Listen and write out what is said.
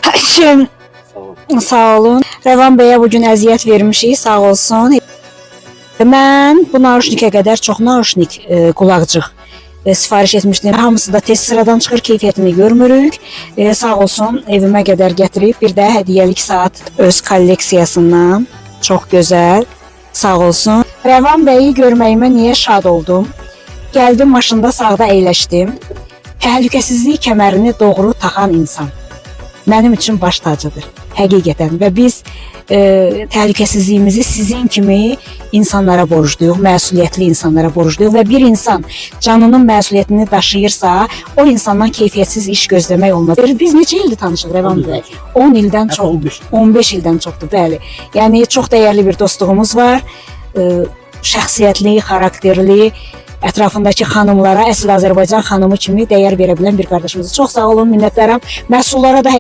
Sağ olun. Sağ olun. Rəvan bəyə bugün əziyyət vermişik, sağ olsun. Mən bu naruşnikə qədər çox naruşnik qulaqcıq sifariş etmişdim. Hamısı da tez sıradan çıxır, keyfiyyətini görmürük. Sağ olsun, evimə qədər gətirib. Bir də hədiyyəlik saat öz kolleksiyasından. Çox gözəl. Sağ olsun. Rəvan bəyi görməyimə niyə şad oldum? Gəldim, maşında sağda əyləşdim. Təhlükəsizlik kəmərini doğru taxan insan mənim üçün baş tacıdır, həqiqətən. Və biz təhlükəsizliyimizi sizin kimi insanlara borcluyuq, məsuliyyətli insanlara borcluyuq və bir insan canının məsuliyyətini daşıyırsa, o insandan keyfiyyətsiz iş gözləmək olmaz. Biz neçə ildir tanışıq Rəvan bəy? 10 ildən çoxdur, 15 ildən çoxdur, bəli. Yəni, çox dəyərli bir dostluğumuz var, şəxsiyyətli, xarakterli, ətrafındakı xanımlara, əsl Azərbaycan xanımı kimi dəyər verə bilən bir qardaşımız. Çox sağ olun, minnətlərim. Məhsullara da